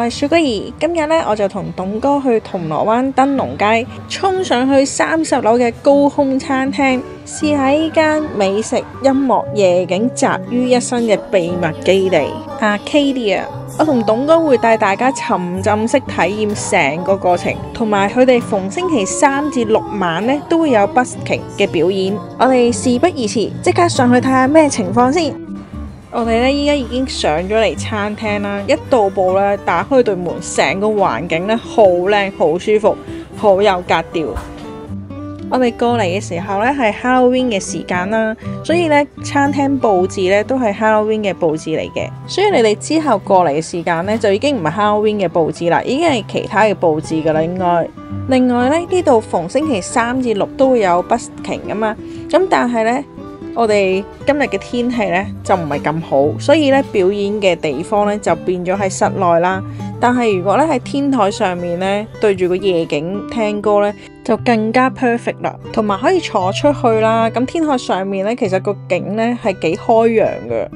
係雪果兒，今日呢，我就同董哥去銅鑼灣燈籠街，衝上去30樓嘅高空餐廳，試下呢間美食、音樂、夜景集於一身嘅秘密基地 Arcadia。我同董哥會帶大家沉浸式體驗成個過程，同埋佢哋逢星期3至6晚呢都會有 busking 嘅表演。我哋事不宜遲，即刻上去睇下咩情況先。我哋呢依家已經上咗嚟餐廳啦，一到步呢，打開對門，成個環境呢好靚、好舒服、好有格調。我哋過嚟嘅時候呢係 Halloween 嘅時間啦，所以呢餐廳佈置呢都係 Halloween 嘅佈置嚟嘅。所以你哋之後過嚟嘅時間呢，就已經唔係 Halloween 嘅佈置啦，已經係其他嘅佈置噶啦。另外呢，呢度逢星期3至6都會有 busking 噶嘛，咁但係呢，我哋今日嘅天氣呢就唔係咁好，所以呢表演嘅地方呢就變咗喺室內啦。但係如果呢喺天台上面呢，對住個夜景聽歌呢，就更加 perfect 啦，同埋可以坐出去啦。咁天台上面呢，其實個景呢係幾開揚嘅。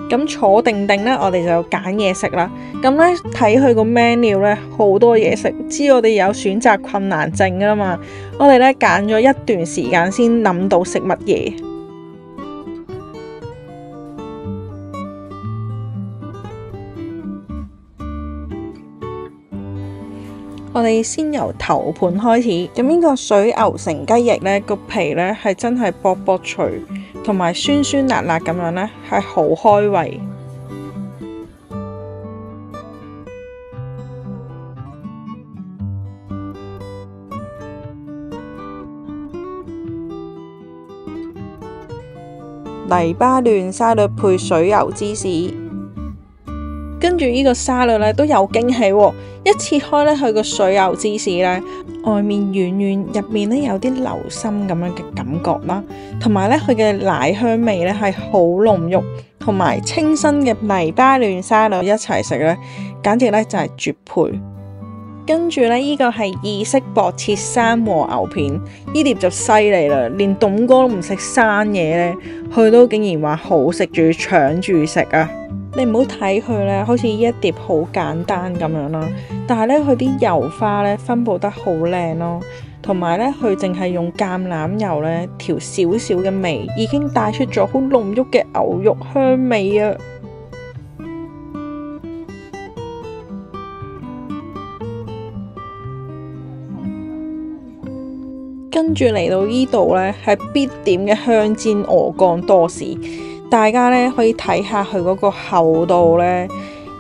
咁坐定定呢，我哋就揀嘢食啦。咁呢睇佢個 menu 呢，好多嘢食，知我哋有選擇困難症噶啦嘛。我哋呢揀咗一段時間先諗到食乜嘢。我哋先由頭盤開始，咁呢個水牛城雞翼呢，個皮呢係真係薄薄脆，同埋酸酸辣辣咁樣呢，係好開胃。黎巴嫩沙律配水牛芝士。跟住呢個沙律呢都有驚喜喎，一切開呢，佢個水牛芝士呢，外面軟軟，入面呢有啲流心咁樣嘅感覺啦，同埋呢，佢嘅奶香味呢係好濃郁，同埋清新嘅黎巴嫩沙律一齊食呢，簡直呢就係絕配。跟住呢，呢個係意式薄切山和牛片，呢碟就犀利啦，連董哥都唔食生嘢呢，佢都竟然話好食，仲要搶住食啊！你唔好睇佢呢，好似呢一碟好簡單咁樣啦，但係呢，佢啲油花呢分佈得好靚咯，同埋呢，佢淨係用橄欖油呢調少少嘅味，已經帶出咗好濃郁嘅牛肉香味啊！跟住嚟到呢度呢，係必點嘅香煎鵝肝多士。大家呢可以睇下佢嗰個厚度呢，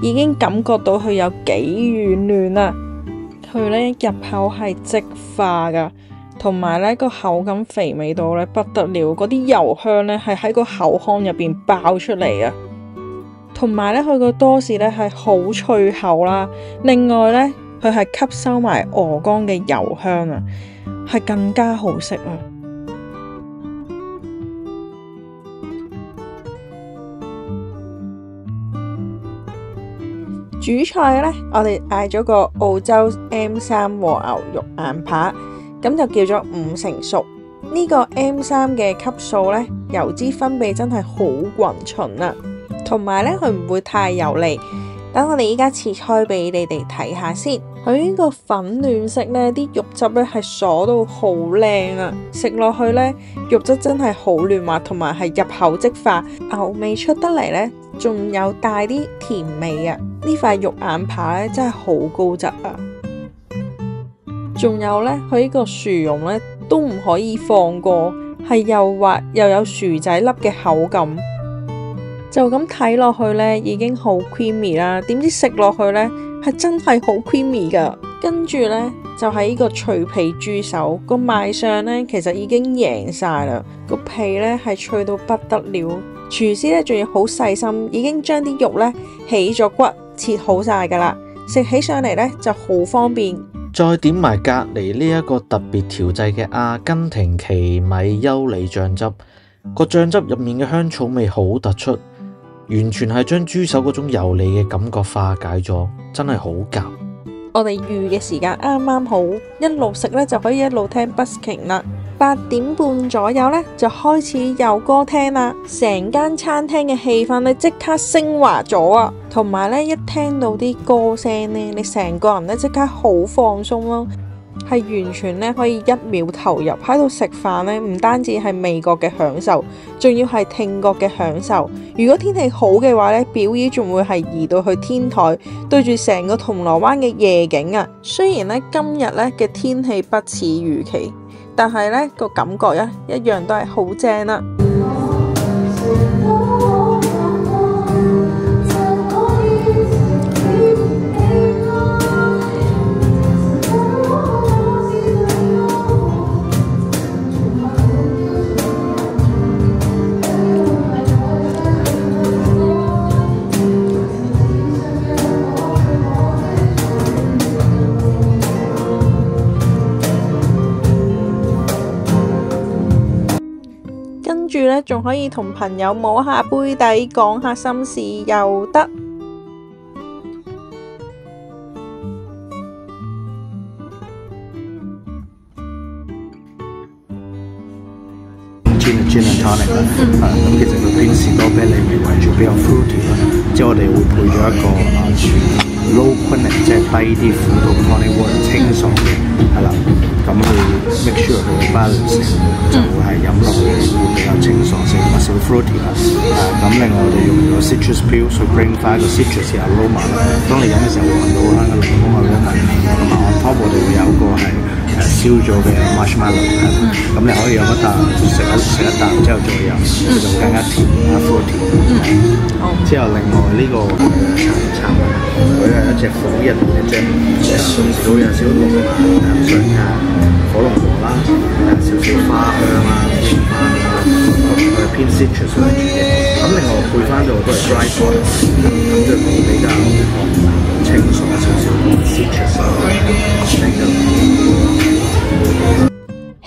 已經感覺到佢有幾軟嫩啦。佢呢入口係即化噶，同埋呢個口感肥美到呢不得了，嗰啲油香呢係喺個口腔入邊爆出嚟啊！同埋呢，佢個多士呢係好脆口啦，另外呢，佢係吸收埋鵝肝嘅油香啊，係更加好食啊！主菜呢，我哋嗌咗個澳洲 M3 和牛肉眼扒，咁就叫咗5成熟。呢個 M3 嘅級數呢，油脂分泌真係好均勻啊，同埋呢，佢唔會太油膩。等我哋依家切開俾你哋睇下先。佢呢個粉嫩色呢，啲肉汁呢係鎖到好靚啊！食落去呢，肉質真係好嫩滑，同埋係入口即化，牛味出得嚟呢，仲有帶啲甜味啊！呢塊肉眼扒呢，真係好高質啊！仲有呢，佢呢個薯蓉呢，都唔可以放過，係又滑又有薯仔粒嘅口感。就咁睇落去呢，已經好 creamy 啦，點知食落去呢，係真係好 creamy 噶。跟住呢，就係呢個脆皮豬手，個賣相呢，其實已經贏晒啦，個皮呢，係脆到不得了。廚師呢，仲要好細心，已經將啲肉呢起咗骨，切好晒噶啦，食起上嚟呢，就好方便。再點埋隔離呢一個特別調製嘅阿根廷奇米優里醬汁，個醬汁入面嘅香草味好突出。完全係將豬手嗰種油膩嘅感覺化解咗，真係好夾。我哋預嘅時間啱啱好，一路食呢就可以一路聽 busking 啦。8點半左右呢，就開始有歌聽啦，成間餐廳嘅氣氛呢即刻升華咗啊！同埋呢，一聽到啲歌聲呢，你成個人呢即刻好放鬆咯，係完全呢可以一秒投入喺度食飯呢，唔單止係味覺嘅享受，仲要係聽覺嘅享受。如果天氣好嘅話呢，表演仲會係移到去天台，對住成個銅鑼灣嘅夜景啊！雖然呢今日呢嘅天氣不似預期，但係呢個感覺一樣都係好正啦。跟住呢，仲可以同朋友摸下杯底，講下心事又得。Gin and tonic 啦，咁其實佢偏士多啤梨味為主，比較 fruity 啦，即係我哋會配咗一個low quinine， 即係低啲苦度 tonic water 清爽嘅，係啦，咁去 make sure 佢嘅 balance 就會係飲落去會比較清爽性，同埋少 fruity 啦。咁另外我哋用咗 citrus peel 去 bring 翻個 citrus 嘅 aroma 啦。當你飲嘅時候會聞到啦個檸檬嘅 aroma，同埋 on top 我哋會有一個係燒咗嘅 marshmallow， 咁你可以飲一啖食一啖之後再飲，佢就更加甜啦 fruity。之後另外呢個茶文，佢係一隻火人嘅啫，同時都有少少濃上下火龍果啦，少少花香啦，佢係偏 citrus 為主嘅。咁另外配翻到都係 dry fruit， 咁就會比較清爽少少 citrus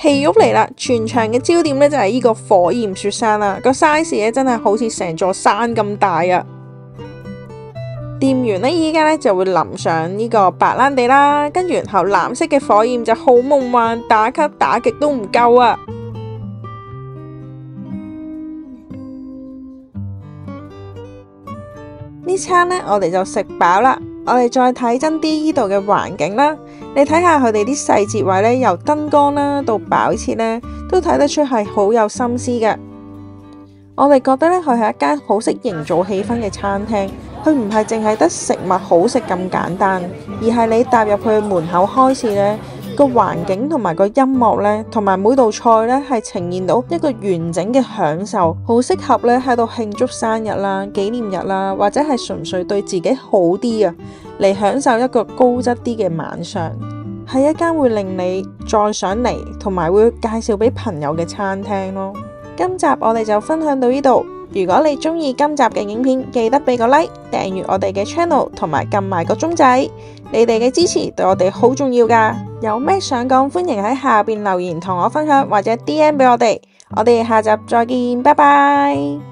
戲肉嚟啦！全場嘅焦點呢就係呢個火焰雪山啦，個 size 咧真係好似成座山咁大啊！店員呢依家呢就會淋上呢個白蘭地啦，跟住然後藍色嘅火焰就好夢幻，打卡打極都唔夠啊！呢餐呢我哋就食飽啦，我哋再睇真啲呢度嘅環境啦。你睇下佢哋啲細節位呢，由燈光啦到擺設呢，都睇得出係好有心思嘅。我哋覺得呢，佢係一間好識營造氣氛嘅餐廳，佢唔係淨係得食物好食咁簡單，而係你踏入去門口開始呢，個環境同埋個音樂呢，同埋每道菜呢，係呈現到一個完整嘅享受，好適合呢喺度慶祝生日啦、紀念日啦，或者係純粹對自己好啲啊，嚟享受一個高質啲嘅晚上，係一間會令你再想嚟，同埋會介紹俾朋友嘅餐廳咯。今集我哋就分享到呢度。如果你中意今集嘅影片，記得俾個 like， 訂閱我哋嘅 channel， 同埋撳埋個鐘仔。你哋嘅支持對我哋好重要噶。有咩想講，歡迎喺下邊留言同我分享，或者 DM 俾我哋。我哋下集再見，拜拜。